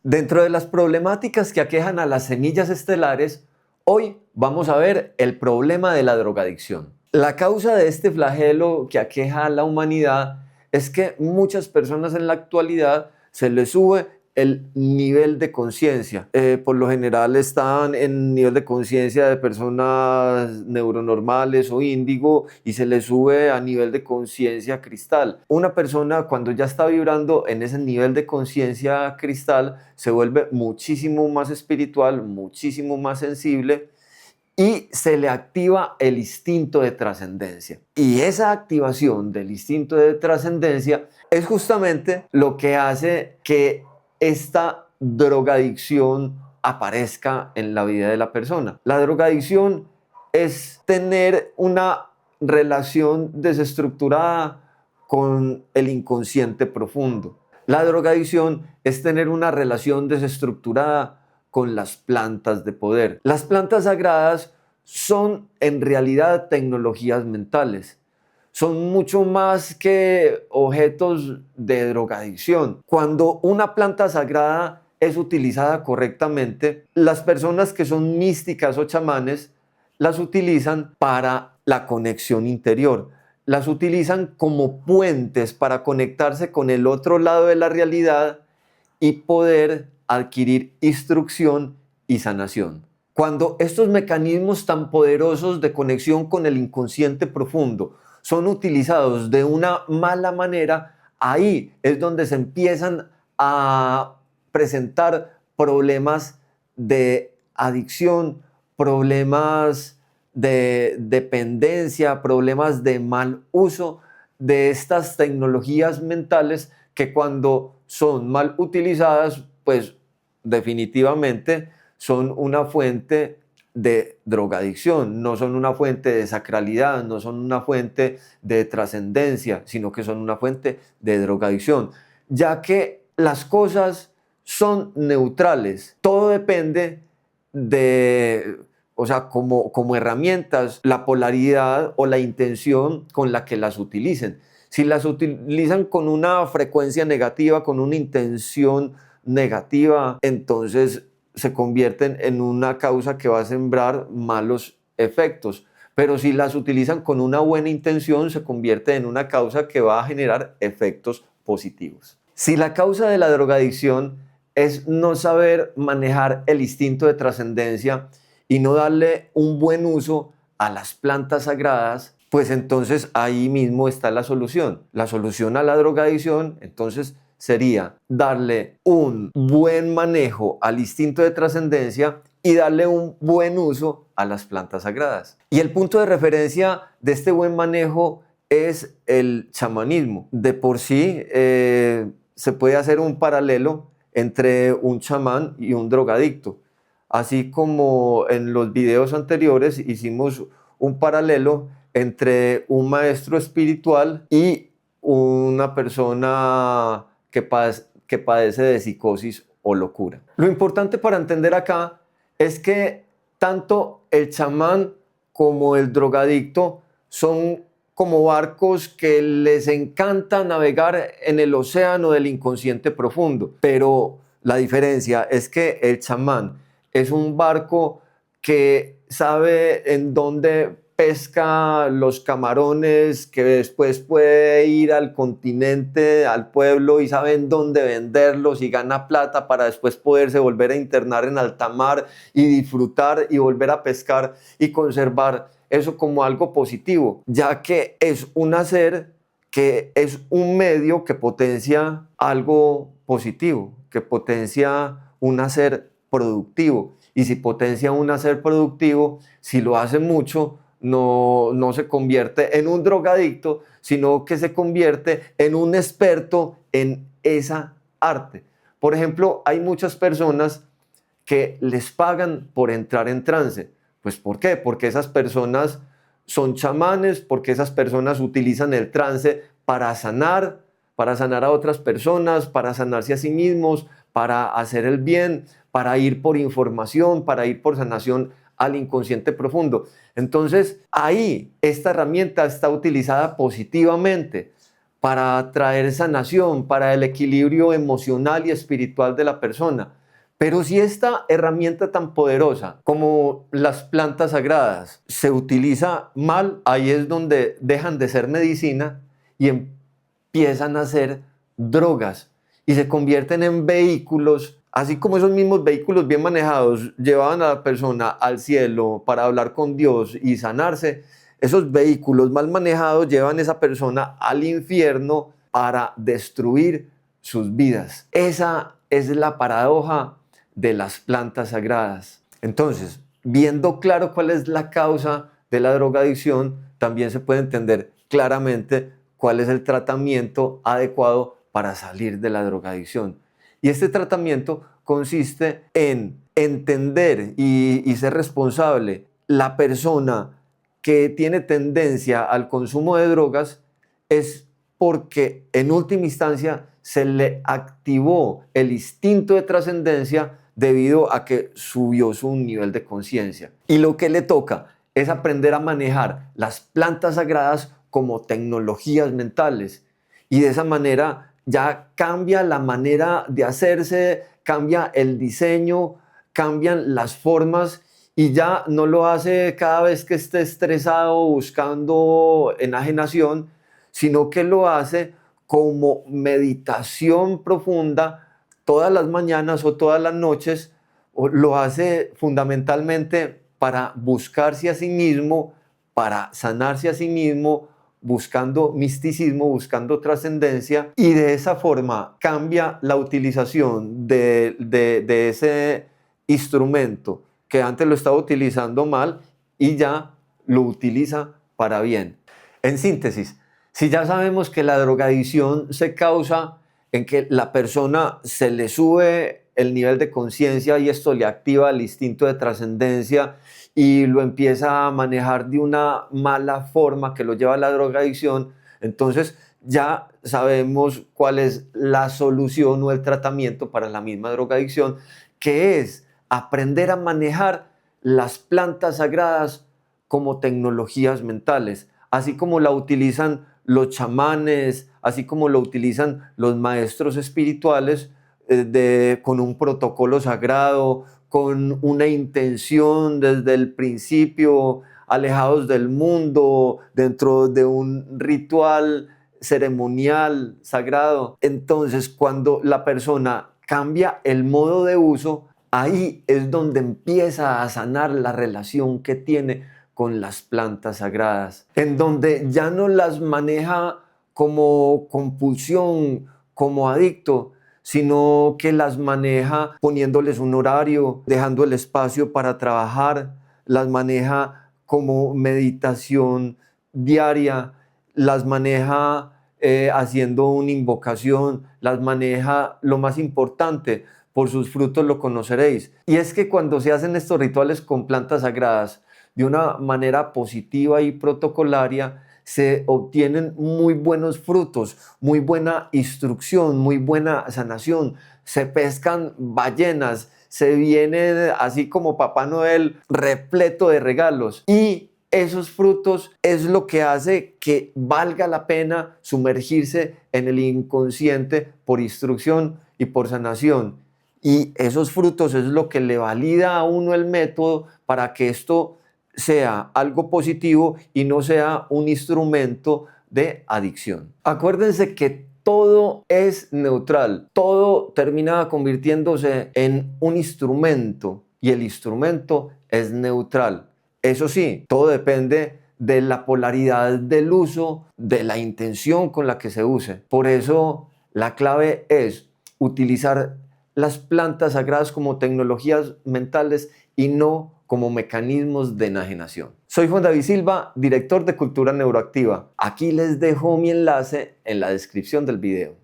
Dentro de las problemáticas que aquejan a las semillas estelares, hoy vamos a ver el problema de la drogadicción. La causa de este flagelo que aqueja a la humanidad es que muchas personas en la actualidad se les sube el nivel de conciencia. Por lo general están en nivel de conciencia de personas neuronormales o índigo y se les sube a nivel de conciencia cristal. Una persona cuando ya está vibrando en ese nivel de conciencia cristal se vuelve muchísimo más espiritual, muchísimo más sensible y se le activa el instinto de trascendencia. Y esa activación del instinto de trascendencia es justamente lo que hace que esta drogadicción aparezca en la vida de la persona. La drogadicción es tener una relación desestructurada con el inconsciente profundo. La drogadicción es tener una relación desestructurada con las plantas de poder. Las plantas sagradas son en realidad tecnologías mentales. Son mucho más que objetos de drogadicción. Cuando una planta sagrada es utilizada correctamente, las personas que son místicas o chamanes las utilizan para la conexión interior. Las utilizan como puentes para conectarse con el otro lado de la realidad y poder adquirir instrucción y sanación. Cuando estos mecanismos tan poderosos de conexión con el inconsciente profundo son utilizados de una mala manera, ahí es donde se empiezan a presentar problemas de adicción, problemas de dependencia, problemas de mal uso de estas tecnologías mentales que cuando son mal utilizadas, pues definitivamente son una fuente de drogadicción, no son una fuente de sacralidad, no son una fuente de trascendencia, sino que son una fuente de drogadicción, ya que las cosas son neutrales, todo depende de, o sea, como herramientas, la polaridad o la intención con la que las utilicen. Si las utilizan con una frecuencia negativa, con una intención negativa, entonces se convierten en una causa que va a sembrar malos efectos. Pero si las utilizan con una buena intención, se convierte en una causa que va a generar efectos positivos. Si la causa de la drogadicción es no saber manejar el instinto de trascendencia y no darle un buen uso a las plantas sagradas, pues entonces ahí mismo está la solución. La solución a la drogadicción, entonces, sería darle un buen manejo al instinto de trascendencia y darle un buen uso a las plantas sagradas. Y el punto de referencia de este buen manejo es el chamanismo. De por sí se puede hacer un paralelo entre un chamán y un drogadicto. Así como en los videos anteriores hicimos un paralelo entre un maestro espiritual y una persona que padece de psicosis o locura. Lo importante para entender acá es que tanto el chamán como el drogadicto son como barcos que les encanta navegar en el océano del inconsciente profundo, pero la diferencia es que el chamán es un barco que sabe en dónde pesca los camarones, que después puede ir al continente, al pueblo y saben dónde venderlos y gana plata para después poderse volver a internar en alta mar y disfrutar y volver a pescar y conservar eso como algo positivo, ya que es un hacer que es un medio que potencia algo positivo, que potencia un hacer productivo. Y si potencia un hacer productivo, si lo hace mucho, no se convierte en un drogadicto, sino que se convierte en un experto en esa arte. Por ejemplo, hay muchas personas que les pagan por entrar en trance. Pues ¿por qué? Porque esas personas son chamanes, porque esas personas utilizan el trance para sanar a otras personas, para sanarse a sí mismos, para hacer el bien, para ir por información, para ir por sanación al inconsciente profundo. Entonces, ahí esta herramienta está utilizada positivamente para traer sanación, para el equilibrio emocional y espiritual de la persona. Pero si esta herramienta tan poderosa como las plantas sagradas se utiliza mal, ahí es donde dejan de ser medicina y empiezan a ser drogas y se convierten en vehículos, así como esos mismos vehículos bien manejados llevaban a la persona al cielo para hablar con Dios y sanarse. Esos vehículos mal manejados llevan a esa persona al infierno para destruir sus vidas. Esa es la paradoja de las plantas sagradas. Entonces, viendo claro cuál es la causa de la drogadicción, también se puede entender claramente cuál es el tratamiento adecuado para salir de la drogadicción. Y este tratamiento consiste en entender y ser responsable. La persona que tiene tendencia al consumo de drogas es porque en última instancia se le activó el instinto de trascendencia debido a que subió su nivel de conciencia. Y lo que le toca es aprender a manejar las plantas sagradas como tecnologías mentales. Y de esa manera ya cambia la manera de hacerse, cambia el diseño, cambian las formas y ya no lo hace cada vez que esté estresado buscando enajenación, sino que lo hace como meditación profunda todas las mañanas o todas las noches, o lo hace fundamentalmente para buscarse a sí mismo, para sanarse a sí mismo, buscando misticismo, buscando trascendencia, y de esa forma cambia la utilización de ese instrumento que antes lo estaba utilizando mal y ya lo utiliza para bien. En síntesis, si ya sabemos que la drogadicción se causa en que la persona se le sube el nivel de conciencia y esto le activa el instinto de trascendencia y lo empieza a manejar de una mala forma que lo lleva a la drogadicción, entonces ya sabemos cuál es la solución o el tratamiento para la misma drogadicción, que es aprender a manejar las plantas sagradas como tecnologías mentales, así como la utilizan los chamanes, así como lo utilizan los maestros espirituales, con un protocolo sagrado, con una intención desde el principio, alejados del mundo, dentro de un ritual ceremonial sagrado. Entonces, cuando la persona cambia el modo de uso, ahí es donde empieza a sanar la relación que tiene con las plantas sagradas, en donde ya no las maneja como compulsión, como adicto, sino que las maneja poniéndoles un horario, dejando el espacio para trabajar, las maneja como meditación diaria, las maneja haciendo una invocación, las maneja, lo más importante, por sus frutos lo conoceréis. Y es que cuando se hacen estos rituales con plantas sagradas de una manera positiva y protocolaria, se obtienen muy buenos frutos, muy buena instrucción, muy buena sanación. Se pescan ballenas, se viene así como Papá Noel repleto de regalos. Y esos frutos es lo que hace que valga la pena sumergirse en el inconsciente por instrucción y por sanación. Y esos frutos es lo que le valida a uno el método para que esto sea algo positivo y no sea un instrumento de adicción. Acuérdense que todo es neutral, todo termina convirtiéndose en un instrumento y el instrumento es neutral. Eso sí, todo depende de la polaridad del uso, de la intención con la que se use. Por eso la clave es utilizar las plantas sagradas como tecnologías mentales y no como mecanismos de enajenación. Soy Juan David Silva, director de Cultura Neuroactiva. Aquí les dejo mi enlace en la descripción del video.